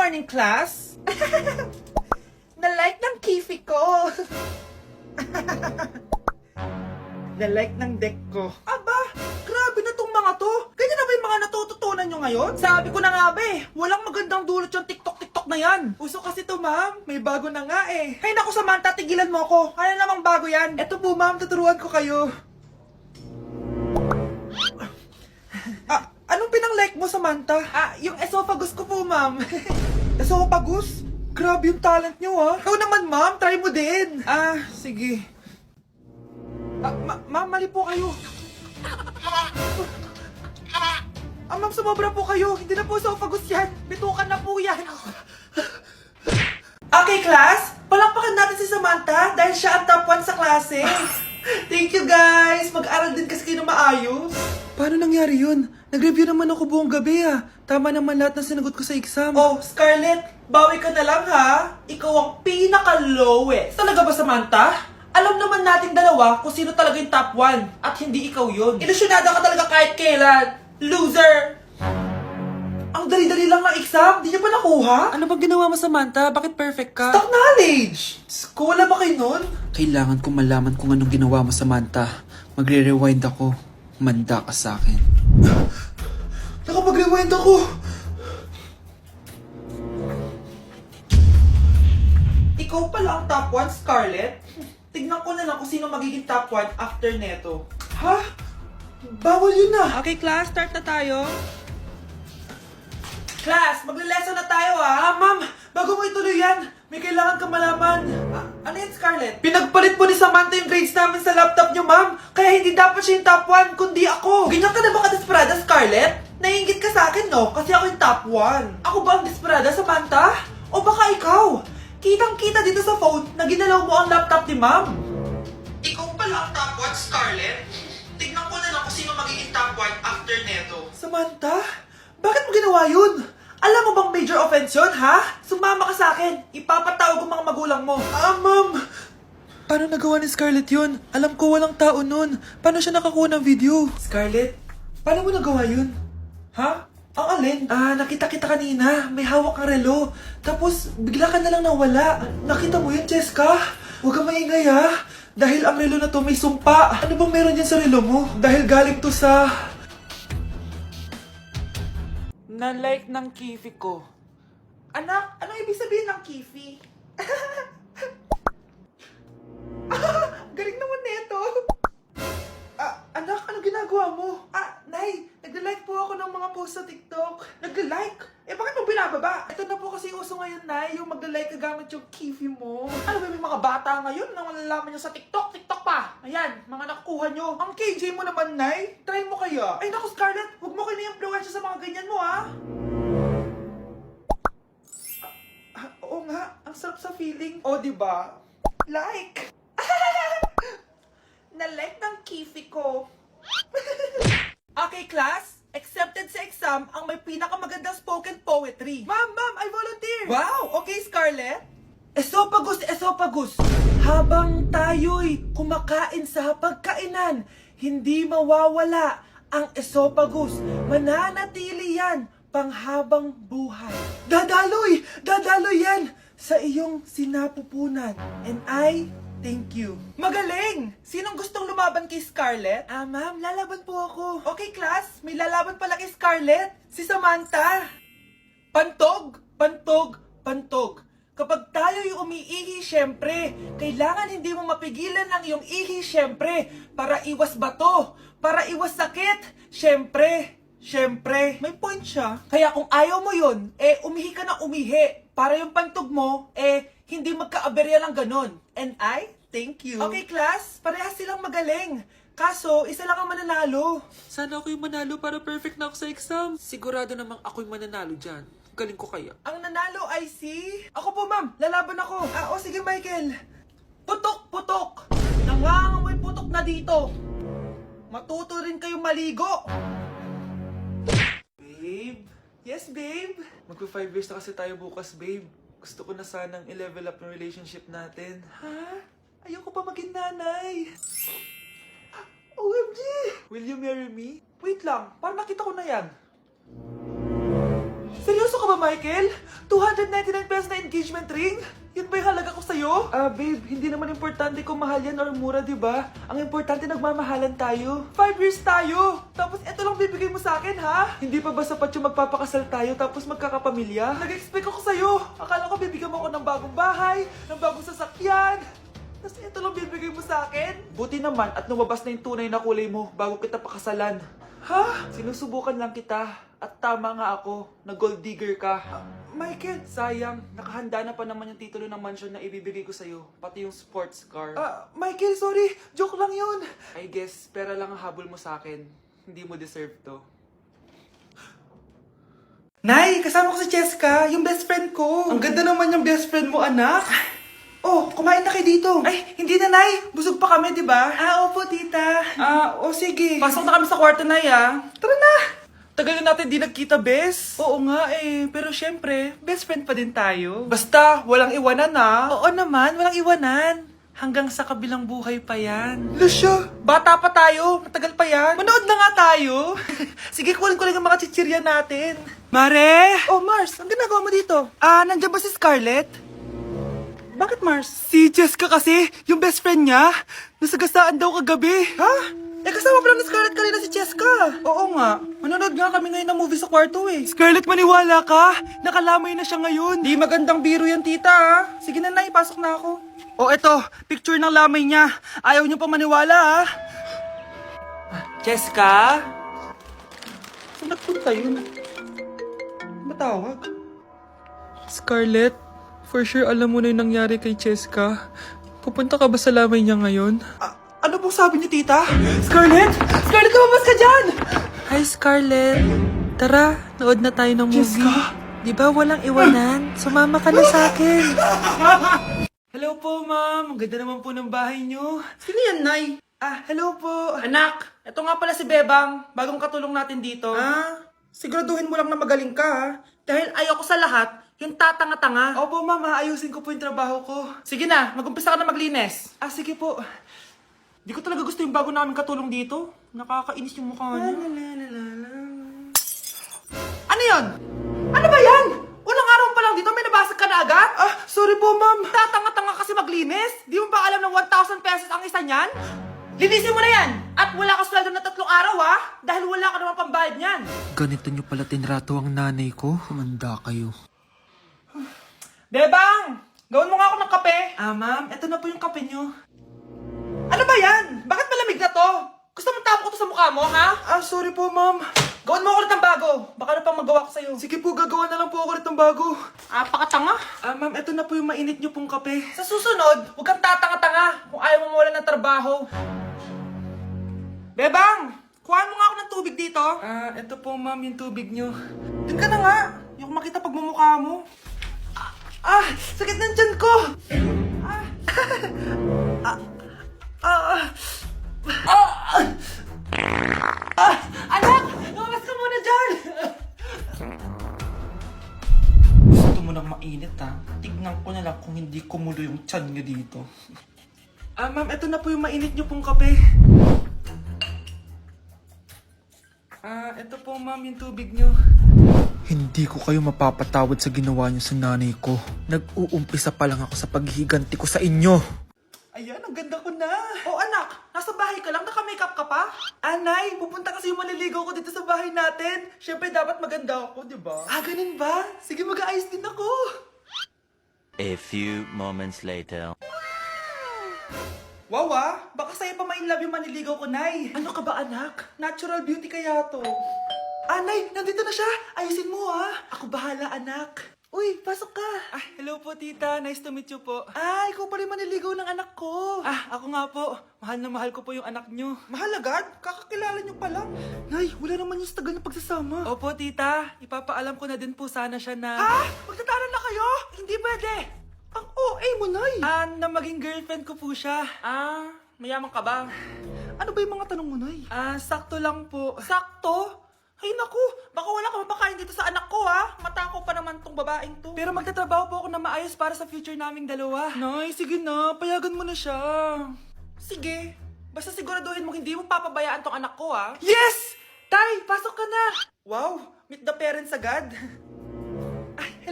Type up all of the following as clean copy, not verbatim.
morning, class! Na-like ng kifi ko! Na-like ng deck ko. Aba, grabe na tong mga to! Ganyan na ba yung mga natututunan nyo ngayon? Sabi ko na nga ba eh, walang magandang dulot yung TikTok na yan. Uso kasi to, ma'am. May bago na nga eh. Hay naku, Samantha, tigilan mo ako. Ano namang bago yan? Eto po, ma'am, tuturuan ko kayo. Anong pinang-like mo, Samantha? Yung esophagus ko po, ma'am. Esophagus? Grabe yung talent nyo, ha? Ikaw naman, ma'am. Try mo din. Sige. Ma'am, mali po kayo. Ma'am, sumobra po kayo. Hindi na po esophagus yan. Bitukan na po yan. Okay, class. Palakpakan natin si Samantha dahil siya ang top 1 sa klase. Thank you, guys. Mag-aral din kasi kayo na maayos. Paano nangyari yun? Nag-review naman ako buong gabi Tama naman lahat ng sinagot ko sa exam. Oh, Scarlett, bawi ka na lang ha. Ikaw ang pinaka-lowest. Talaga ba, Samantha? Alam naman nating dalawa kung sino talaga yung top 1 at hindi ikaw yun. Ilusyonada ka talaga kahit kailan. Loser! Ang dali-dali lang ng exam, di niya pa nakuha? Ano bang ginawa mo, Samantha? Bakit perfect ka? Stock knowledge! Wala ba kayo nun? Kailangan kong malaman kung anong ginawa mo, Samantha. Magre-rewind ako. Manda ka sa akin. Nakapag-rewind ako! Ikaw pala ang top 1, Scarlett? Tignan ko na lang kung sino magiging top 1 after neto. Ha? Bawal yun na! Okay, class, start na tayo. Class, magle-lesson na tayo ma'am, bago mo ituloy yan, may kailangan ka malaman. Ano yan, Scarlett? Pinagpalit po ni Samantha yung grades namin sa laptop niyo, ma'am. Kaya hindi dapat siya yung top 1, kundi ako. Ganyan ka na ba ka-desperada, Scarlett? Naiingit ka sa akin, no? Kasi ako yung top 1. Ako ba ang desperada, Samantha? O baka ikaw? Kitang-kita dito sa phone na ginalaw mo ang laptop ni ma'am. Ikaw pala ang top 1, Scarlett? Tignan ko na lang kung sino magiging top 1 after neto. Samantha? Bakit mo ginawa yun? Alam mo bang major offense yun, ha? Sumama ka sa akin. Ipapatawag ang mga magulang mo. Ma'am! Paano nagawa ni Scarlett yun? Alam ko walang tao nun. Paano siya nakakuha ng video? Scarlett, paano mo nagawa yun? Ha? Ang alin? Nakita kita kanina. May hawak kang relo. Tapos, bigla ka na lang nawala. Nakita mo yun, Cheska? Huwag kang maingay, ha? Dahil ang relo na to may sumpa. Ano bang meron yan sa relo mo? Dahil galing to sa... na-like ng kifi ko. Anak, anong ibig sabihin ng kifi? Galing naman neto. Anak, anong ginagawa mo? Nay, nagla-like po ako ng mga post sa TikTok. Nagla-like? Bakit mo binababa? Ito na po kasi uso ngayon, Nay, yung magla-like ka gamit yung kifi mo. Ano ba, may mga bata ngayon na malalaman nyo sa TikTok pa. Ayan, mga nakukuha nyo. Ang KJ mo naman, Nay. Try mo kaya. Ay, naku, Scarlett, huwag mo kayo na-influensya sa mga ganyan mo, Oo nga, ang sarap sa feeling. O, diba? Like! Na-like ng kifi ko. Okay, class. Accepted sa exam ang may pinakamagandang spoken poetry. Ma'am, I volunteer! Wow! Okay, Scarlett. Esophagus. Habang tayo'y kumakain sa pagkainan, hindi mawawala ang esophagus. Mananatili yan panghabang buhay. Dadaloy yan sa iyong sinapupunan. And I thank you. Magaling! Sinong gustong lumaban kay Scarlett? Ma'am, lalaban po ako. Okay, class. May lalaban pala kay Scarlett. Si Samantha. Pantog. Kapag tayo'y umiihi, syempre, kailangan hindi mo mapigilan ang iyong ihi, syempre, para iwas bato, para iwas sakit, syempre. May point siya. Kaya kung ayaw mo yun, umihi ka na umihi. Para yung pantog mo, hindi magka-aberya ng ganon. And I thank you. Okay, class, parehas silang magaling. Kaso, isa lang ang mananalo. Sana ako yung manalo para perfect na ako sa exam. Sigurado namang ako yung mananalo dyan. Galing ko kaya. Ang nanalo ay si... Ako po, ma'am. Lalaban ako. Sige, Michael. Putok. Nangangamoy putok na dito. Matuto rin kayong maligo. Babe? Yes, babe? Magpa 5 years na kasi tayo bukas, babe. Gusto ko na sanang i-level up yung relationship natin. Ha? Ayoko pa maging nanay. OMG! Will you marry me? Wait lang, parang nakita ko na yan. Seryoso Seryoso ka ba, Michael? 299 pesos na engagement ring? Yun ba yung halaga ko sa'yo? Babe, hindi naman importante kung mahal yan or mura, di ba? Ang importante, nagmamahalan tayo. 5 years tayo! Tapos eto lang bibigay mo sa akin, ha? Hindi pa ba sapat yung magpapakasal tayo tapos magkakapamilya? Nag-expect ako sa'yo. Akala ko bibigyan mo ako ng bagong bahay, ng bagong sasakyan. Tapos ito lang bibigay mo sa akin? Buti naman at lumabas na yung tunay na kulay mo bago kita pakasalan. Ha? Sinusubukan lang kita. At tama nga ako, na gold digger ka. Michael, sayang. Nakahanda na pa naman yung titulo ng mansion na ibibigay ko sa'yo. Pati yung sports car. Michael, sorry. Joke lang yun. I guess, pera lang ang habol mo sa akin. Hindi mo deserve to. Nay, kasama ko si Cheska, yung best friend ko. Ang ganda naman yung best friend mo, anak. Oh, kumain na kayo dito. Ay, hindi na, Nay. Busog pa kami, di ba? Opo, tita. Sige. Pasok na kami sa kwarto, Nay, Tara na. Tagal na natin di nagkita, bes. Oo nga pero syempre, best friend pa din tayo. Basta, walang iwanan Oo naman, walang iwanan. Hanggang sa kabilang buhay pa yan. Lucia, bata pa tayo. Matagal pa yan. Manood na nga tayo. Sige, kunin ko lang ang mga chichirya natin. Mare! Oh, Mars, ang ginagawa mo dito? Nandiyan ba si Scarlett? Bakit, Mars? Si Jessica kasi, yung best friend niya, nasagasaan daw kagabi. Ha? Kasama pa lang ni Scarlett kanina si Jessica. Oo nga. Manonood nga kami ngayon ng movie sa kwarto Scarlett, maniwala ka. Nakalamay na siya ngayon. Di magandang biro yan, tita Sige na, Nay, pasok na ako. Eto, picture ng lamay niya. Ayaw niyo pa maniwala, Jessica? Saan nagpunta yun? Matawag? Scarlett, for sure alam mo na yung nangyari kay Jessica. Pupunta ka ba sa lamay niya ngayon? Ano pong sabi niyo, tita? Scarlett! Scarlett, lumabas ka dyan! Hi, Scarlett. Tara, nood na tayo ng movie. Jessica? Di ba walang iwanan? Sumama ka na sa akin. Hello po, ma'am. Ang ganda naman po ng bahay niyo. Sino yan, Nay? Hello po. Anak, ito nga pala si Bebang. Bagong katulong natin dito. Siguraduhin mo lang na magaling ka, Dahil ayoko sa lahat, yung tatanga-tanga. Opo, ma'am. Ayusin ko po yung trabaho ko. Sige na, mag-umpisa ka na maglinis. Sige po. Di ko talaga gusto yung bago namin katulong dito. Nakakainis yung mukha niya. Ano yun? Ano ba yan? Unang araw pa lang dito, may nabasag ka na agad? Sorry po, ma'am. Tatanga-tanga kasi maglinis. Di mo ba alam na 1,000 pesos ang isa niyan? Linisin mo na yan! At wala ka sweldo na 3 araw, Dahil wala ka naman pambayad niyan. Ganito nyo pala tinrato ang nanay ko. Humanda kayo. Bebang! Gawin mo nga ako ng kape. Ma'am, eto na po yung kape niyo. Ano ba yan? Bakit malamig na to? Gusto mo tapo ko to sa mukha mo, ha? Sorry po, ma'am. Gawin mo ako ulit ng bago. Baka na pang magawa ko sa'yo. Sige po, gagawa na lang po ako ulit ng bago. Pakatanga. Ma'am, eto na po yung mainit niyo pong kape. Sa susunod, huwag kang tatanga-tanga kung ayaw mo mawalan ng trabaho. Bebang! Kuhaan mo nga ako ng tubig dito. Eto po, ma'am, yung tubig niyo. Doon ka na nga. Yung makita pagmumukha mo. Sakit ng tiyan ko! Anak! Lumabas ka muna dyan! Gusto mo nang mainit, Tignan ko na lang kung hindi kumulo yung tiyan nyo dito. Ma'am, eto na po yung mainit nyo pong kape. Eto po, ma'am, yung tubig nyo. Hindi ko kayo mapapatawad sa ginawa niyo sa nanay ko. Nag-uumpisa pa lang ako sa paghihiganti ko sa inyo. Ayan, ang ganda ko na. Anak, nasa bahay ka lang, naka-makeup ka pa? Nay, pupunta kasi yung maliligaw ko dito sa bahay natin. Siyempre, dapat maganda ako, di ba? Ganun ba? Sige, mag-aayos din ako. A few moments later. Wow, baka sa'yo pa ma-inlove yung maniligaw ko, Nay. Ano ka ba, anak? Natural beauty kaya to. Nay, nandito na siya. Ayusin mo, Ako bahala, anak. Uy, pasok ka. Hello po, tita. Nice to meet you po. Ikaw pa rin maniligaw ng anak ko. Ako nga po. Mahal na mahal ko po yung anak nyo. Mahal agad? Kakakilala nyo pa lang. Nay, wala naman yung tagal na pagsasama. Opo, tita. Ipapaalam ko na din po sana siya na... Magtatanan na kayo? Hindi pwede. Ang OA mo, Nay. Na maging girlfriend ko po siya. Mayaman ka ba? Ano ba yung mga tanong mo, Nay? Sakto lang po. Sakto? Ay naku, baka wala ka mapakain dito sa anak ko, Matako pa naman tong babaeng to. Pero magtatrabaho po ako na maayos para sa future naming dalawa. Nay, sige na, payagan mo na siya. Sige, basta siguraduhin mo hindi mo papabayaan tong anak ko, Yes! Tay, pasok ka na! Wow, meet the parents agad.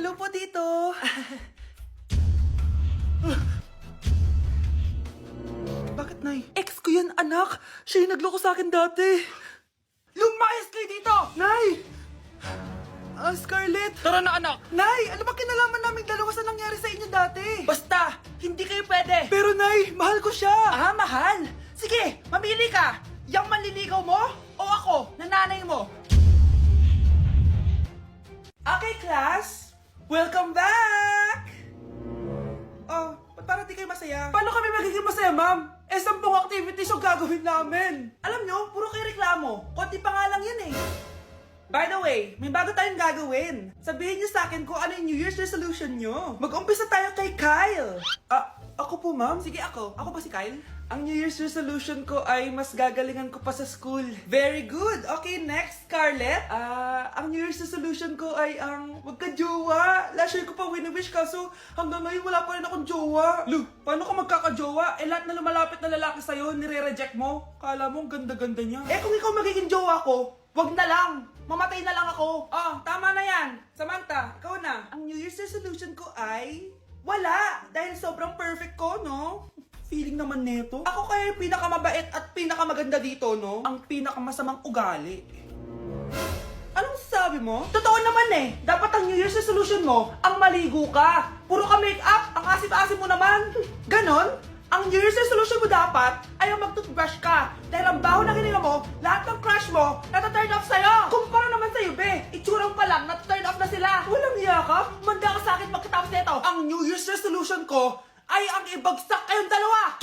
Hello po, Tito. Bakit, Nay? Ex ko yan, anak. Siya yung nagloko sa akin dati. Lumayas kayo dito! Nay! Scarlett! Tara na anak! Nay! Ano ba kinalaman namin dalawa sa nangyari sa inyo dati? Basta, hindi kayo pwede! Pero Nay, mahal ko siya! Ah, mahal! Sige, mamili ka! Yang manliligaw mo o ako, na nanay mo? Okay, class! Welcome back! Oh, ba't parang di kayo masaya? Paano kami magiging masaya, ma'am? 10 activities yung gagawin namin. Alam nyo, puro kayo reklamo. Konti pa nga lang yan eh. By the way, may bago tayong gagawin. Sabihin niyo sa akin kung ano yung New Year's resolution nyo. Mag-umpisa tayo kay Kyle. Ako po, ma'am? Sige, ako. Ako ba si Kyle? Ang New Year's resolution ko ay mas gagalingan ko pa sa school. Very good. Okay, next, Scarlett. Ang New Year's resolution ko ay ang wag ka jowa. Last year ko pa wini-wish kaso hanggang ngayon wala pa rin akong jowa. Lu, paano ka magkakajowa? Lahat na lumalapit na lalaki sa'yo, nire-reject mo. Kala mo ang ganda-ganda niya. Kung ikaw magiging jowa ko, wag na lang. Mamatay na lang ako. Tama na yan. Samantha, ikaw na. Ang New Year's resolution ko ay wala. Dahil sobrang perfect ko, no? Feeling naman neto. Ako kaya yung pinakamabait at pinakamaganda dito, no? Ang pinakamasamang ugali. Anong sabi mo? Totoo naman eh. Dapat ang New Year's resolution mo, ang maligo ka. Puro ka make-up, ang asim-asim mo naman. Ganon? Ang New Year's resolution mo dapat ay ang mag-toothbrush ka. Dahil ang baho na hininga mo, lahat ng crush mo, nata-turn off sa'yo. Kumpara naman sa'yo, be. Itsurang pa lang, nata-turn off na sila. Walang iya ka? Manda ka sa akin pagkatapos nito. Ang New Year's resolution ko ay ang ibagsak kayong dalawa.